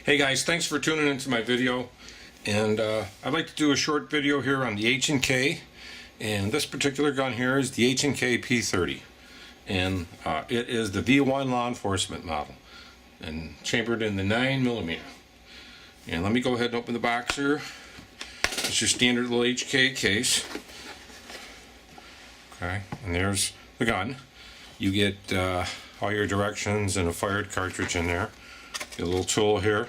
Hey guys, thanks for tuning into my video, and I'd like to do a short video here on the H&K, and this particular gun here is the H&K P30, and it is the V1 law enforcement model and chambered in the 9mm. And let me go ahead and open the box here. It's your standard little HK case. Okay, and there's the gun. You get all your directions and a fired cartridge in there. Get a little tool here,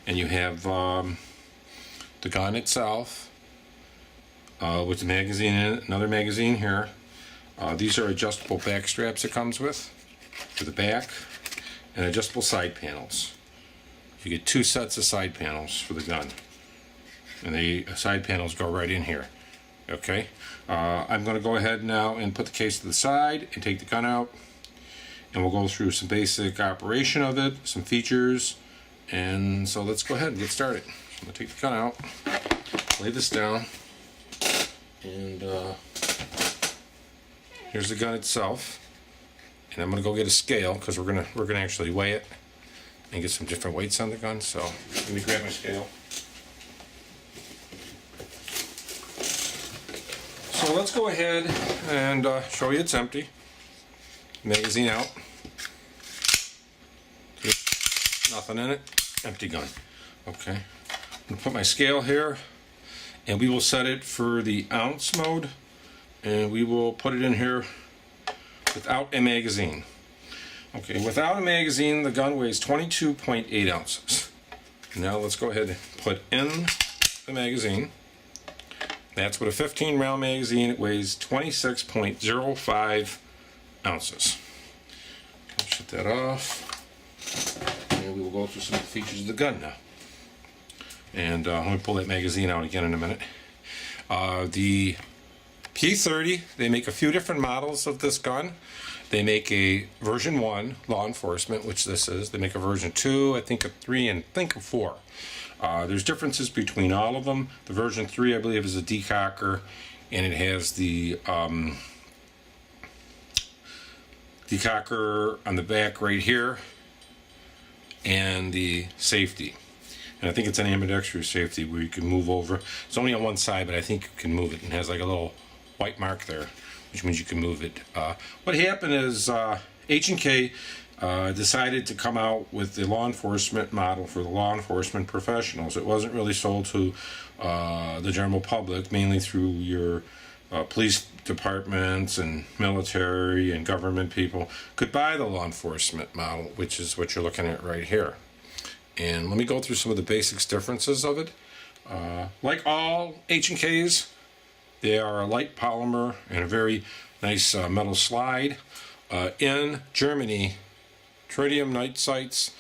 and you have the gun itself with the magazine in it, another magazine here. These are adjustable back straps it comes with for the back, and adjustable side panels. You get two sets of side panels for the gun, and the side panels go right in here. Okay, I'm going to go ahead now and put the case to the side and take the gun out, and we'll go through some basic operation of it, some features, and so let's go ahead and get started. So I'm going to take the gun out, lay this down, and here's the gun itself. And I'm going to go get a scale because we're gonna actually weigh it and get some different weights on the gun. So let me grab my scale. So let's go ahead and show you it's empty. Magazine out. Nothing in it. Empty gun. Okay. I'm going to put my scale here, and we will set it for the ounce mode, and we will put it in here without a magazine. Okay, without a magazine, the gun weighs 22.8 ounces. Now let's go ahead and put in the magazine. That's with a 15-round magazine. It weighs 26.05 ounces. I'll shut that off. And we will go through some of the features of the gun now. And let me pull that magazine out again in a minute. The P30, they make a few different models of this gun. They make a version 1 law enforcement, which this is. They make a version 2, I think a 3, and I think a 4. There's differences between all of them. The version 3, I believe, is a decocker, and it has the decocker on the back right here, and the safety. And I think it's an ambidextrous safety where you can move over. It's only on one side, but I think you can move it, and it has like a little white mark there, which means you can move it. What happened is H&K decided to come out with the law enforcement model for the law enforcement professionals. It wasn't really sold to the general public, mainly through your police departments and military and government people could buy the law enforcement model, which is what you're looking at right here. And let me go through some of the basics differences of it. Like all H&Ks, they are a light polymer and a very nice metal slide. In Germany, tritium night sights,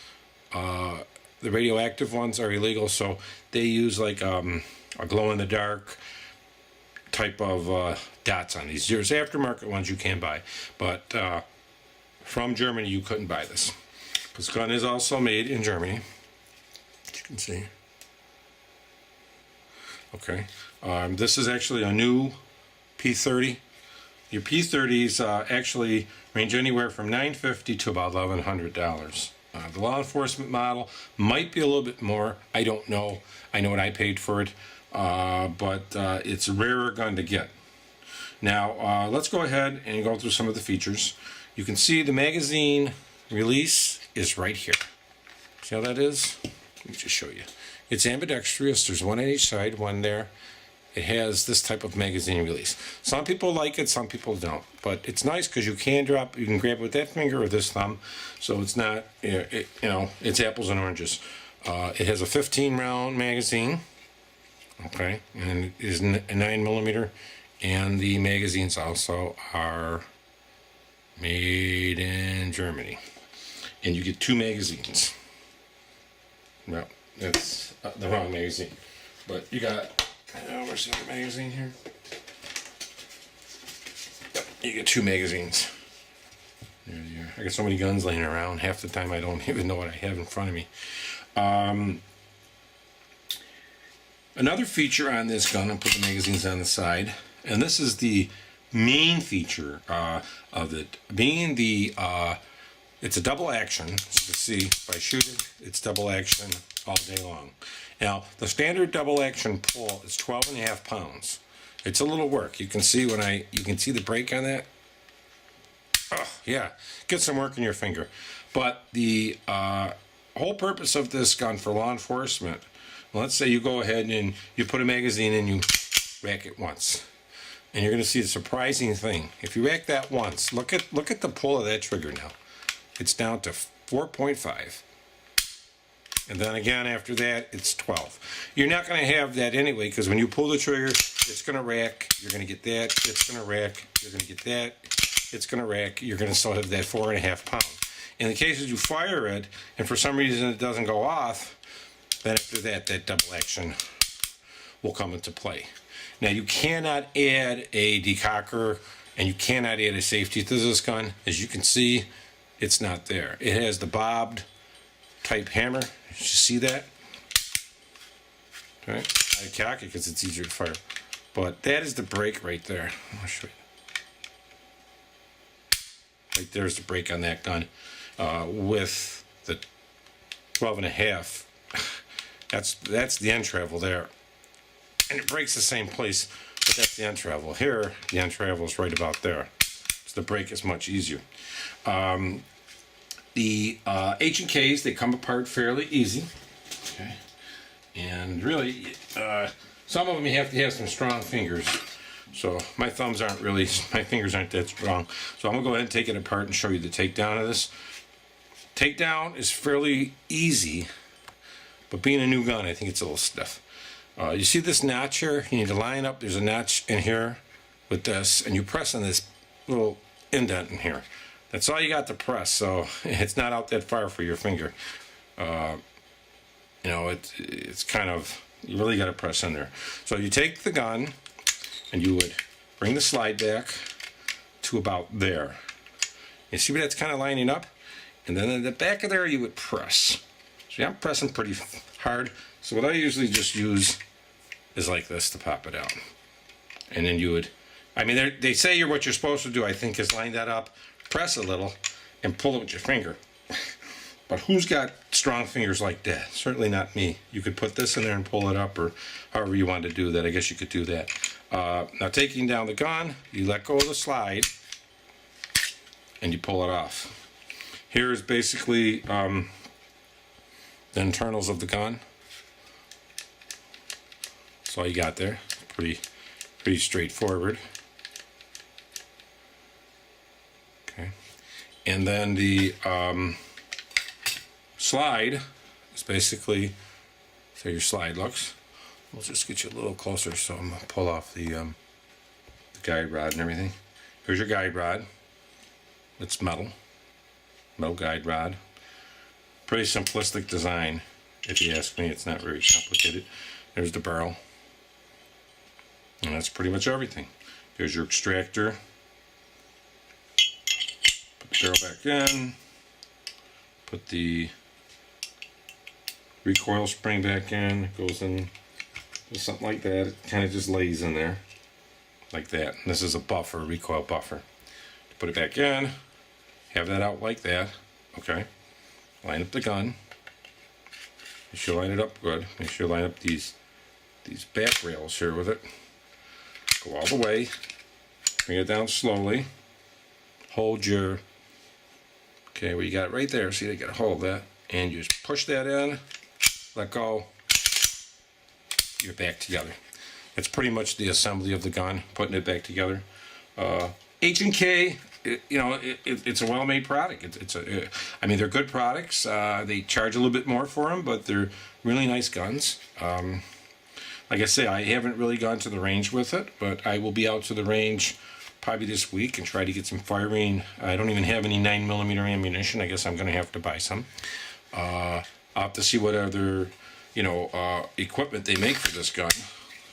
the radioactive ones are illegal, so they use like a glow-in-the-dark type of dots on these. There's aftermarket ones you can buy, but from Germany you couldn't buy this. This gun is also made in Germany, as you can see. Okay, this is actually a new P30. Your P30s actually range anywhere from $950 to about $1,100. The law enforcement model might be a little bit more. I don't know. I know what I paid for it, but it's a rarer gun to get. Now, let's go ahead and go through some of the features. You can see the magazine release is right here. See how that is? Let me just show you. It's ambidextrous. There's one on each side, one there. It has this type of magazine release. Some people like it, some people don't. But it's nice because you can grab it with that finger or this thumb. So it's not, it's apples and oranges. It has a 15-round magazine. Okay, and it is a 9mm. And the magazines also are made in Germany. And you get two magazines. Well, that's the wrong magazine. But you got, where's the other magazine here? You get two magazines. There you are. I got so many guns laying around, half the time I don't even know what I have in front of me. Another feature on this gun, I'll put the magazines on the side, and this is the main feature of it, being the It's a double action. As you can see, if I shoot it, it's double action all day long. Now, the standard double action pull is 12.5 pounds. It's a little work. You can see you can see the break on that. Oh, yeah, get some work in your finger. But the whole purpose of this gun for law enforcement, let's say you go ahead and you put a magazine and you rack it once. And you're going to see a surprising thing. If you rack that once, look at the pull of that trigger now. It's down to 4.5. And then again after that, it's 12. You're not going to have that anyway, because when you pull the trigger, it's going to rack. You're going to get that. It's going to rack. You're going to get that. It's going to rack. You're going to still have that 4.5 pound. In the cases you fire it, and for some reason it doesn't go off, then after that, that double action will come into play. Now, you cannot add a decocker, and you cannot add a safety to this gun. As you can see, it's not there. It has the bobbed type hammer. You see that? Okay. I cock it because it's easier to fire. But that is the brake right there. I'll show you. Right there's the brake on that gun. With the 12.5, that's the end travel there. And it breaks the same place, but that's the end travel. Here, the end travel is right about there. So the brake is much easier. The H&Ks, they come apart fairly easy. Okay. And really, some of them you have to have some strong fingers. So my fingers aren't that strong. So I'm going to go ahead and take it apart and show you the takedown of this. Takedown is fairly easy, but being a new gun, I think it's a little stiff. You see this notch here? You need to line up. There's a notch in here with this, and you press on this little indent in here. That's all you got to press, so it's not out that far for your finger. It's kind of, you really got to press in there. So you take the gun, and you would bring the slide back to about there. You see where that's kind of lining up? And then in the back of there, you would press. See, I'm pressing pretty hard. So what I usually just use is like this to pop it out. And then you would, they say what you're supposed to do, I think, is line that up, press a little, and pull it with your finger. But who's got strong fingers like that? Certainly not me. You could put this in there and pull it up, or however you want to do that. I guess you could do that. Now, taking down the gun, you let go of the slide, and you pull it off. Here's basically the internals of the gun. That's all you got there. Pretty straightforward. Okay, and then the slide is basically so your slide looks. We'll just get you a little closer, so I'm gonna pull off the guide rod and everything. Here's your guide rod. It's metal guide rod. Pretty simplistic design, if you ask me. It's not very complicated. There's the barrel. And that's pretty much everything. There's your extractor. Put the barrel back in. Put the recoil spring back in. It goes in just something like that. It kind of just lays in there. Like that. And this is a buffer, recoil buffer. Put it back in. Have that out like that. Okay. Line up the gun. Make sure you line it up good. Make sure you line up these back rails here with it. Go all the way. Bring it down slowly. Hold your, okay, well, you got it right there. See, you got to hold that. And you just push that in. Let go. You're back together. That's pretty much the assembly of the gun, putting it back together. H&K, it's a well-made product. They're good products. They charge a little bit more for them, but they're really nice guns. Like I say, I haven't really gone to the range with it, but I will be out to the range probably this week and try to get some firing. I don't even have any 9mm ammunition. I guess I'm going to have to buy some. I'll have to see what other, equipment they make for this gun.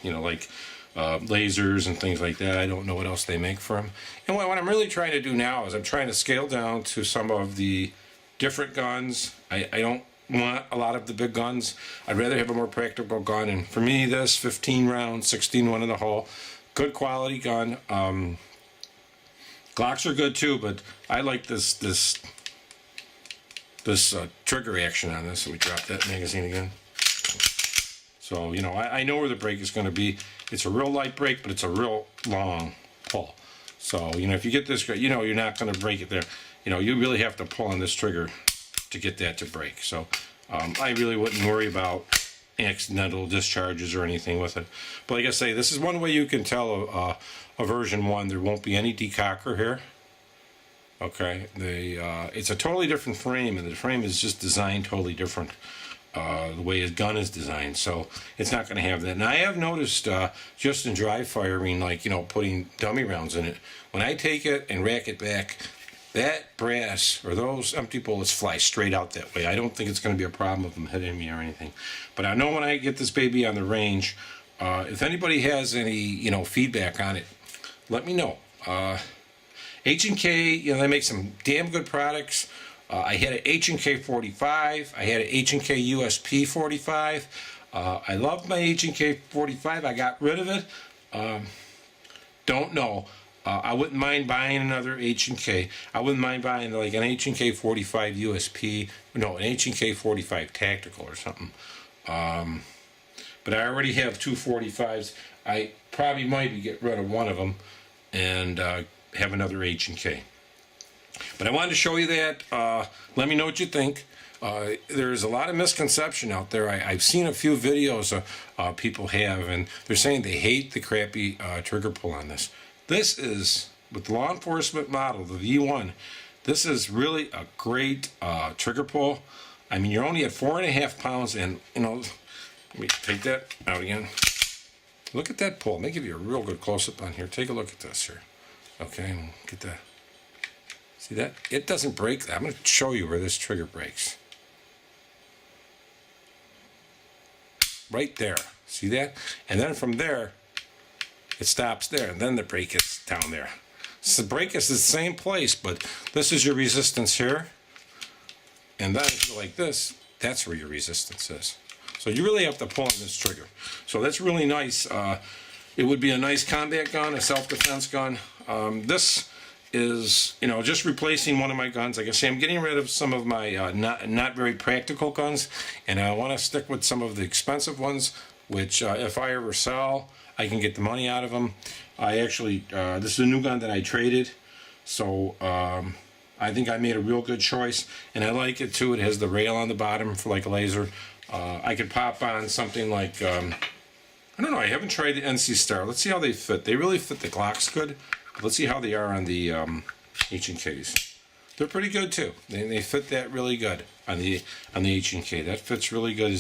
Like lasers and things like that. I don't know what else they make for them. And what I'm really trying to do now is I'm trying to scale down to some of the different guns. I don't want a lot of the big guns. I'd rather have a more practical gun. And for me, this 15 round, 16 one in the hull, good quality gun. Glocks are good too, but I like this trigger action on this. So we drop that magazine again. So, you know, I know where the brake is going to be. It's a real light brake, but it's a real long pull. So, you know, if you get this, you know, you're not going to break it there. You know, you really have to pull on this trigger to get that to break. So, I really wouldn't worry about accidental discharges or anything with it. But like I say, this is one way you can tell a version 1. There won't be any decocker here. Okay, it's a totally different frame, and the frame is just designed totally different. The way his gun is designed, so it's not going to have that. And I have noticed just in dry firing, like, you know, putting dummy rounds in it, when I take it and rack it back, that brass or those empty bullets fly straight out that way. I don't think it's going to be a problem of them hitting me or anything. But I know when I get this baby on the range, if anybody has any, you know, feedback on it, let me know. H&K, you know, they make some damn good products. I had an H&K 45. I had an H&K USP 45. I loved my H&K 45. I got rid of it. Don't know. I wouldn't mind buying another H&K. I wouldn't mind buying like an H&K 45 USP. No, an H&K 45 tactical or something. But I already have two 45s. I probably might get rid of one of them and have another H&K. But I wanted to show you that. Let me know what you think. There's a lot of misconception out there. I've seen a few videos people have, and they're saying they hate the crappy trigger pull on this. This is, with the law enforcement model, the V1, this is really a great trigger pull. I mean, you're only at 4.5 pounds, and, you know, let me take that out again. Look at that pull. Let me give you a real good close-up on here. Take a look at this here. Okay, get that. See that? It doesn't break. I'm going to show you where this trigger breaks. Right there. See that? And then from there, it stops there. And then the brake is down there. So the brake is the same place, but this is your resistance here. And then if you like this, that's where your resistance is. So you really have to pull on this trigger. So that's really nice. It would be a nice combat gun, a self-defense gun. This is, you know, just replacing one of my guns. Like I say, I'm getting rid of some of my not very practical guns, and I want to stick with some of the expensive ones, which if I ever sell, I can get the money out of them. I actually, this is a new gun that I traded, so I think I made a real good choice, and I like it too. It has the rail on the bottom for like a laser. I could pop on something like, I don't know, I haven't tried the NC Star. Let's see how they fit. They really fit the Glocks good. Let's see how they are on the H&Ks. They're pretty good too. They fit that really good on the H&K. That fits really good,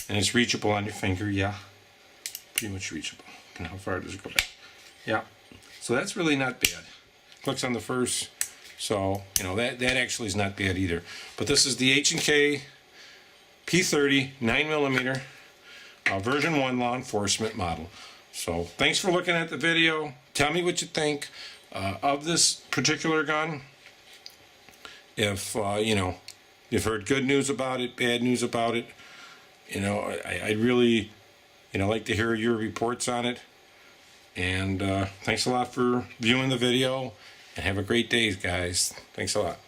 and it's reachable on your finger. Yeah, pretty much reachable. And how far does it go back? Yeah. So that's really not bad. Clicks on the first, so you know that actually is not bad either. But this is the H&K P30 9mm version 1 law enforcement model. So thanks for looking at the video. Tell me what you think of this particular gun. If you know, you've heard good news about it, bad news about it, you know, I'd really, you know, like to hear your reports on it. And thanks a lot for viewing the video, and have a great day, guys. Thanks a lot.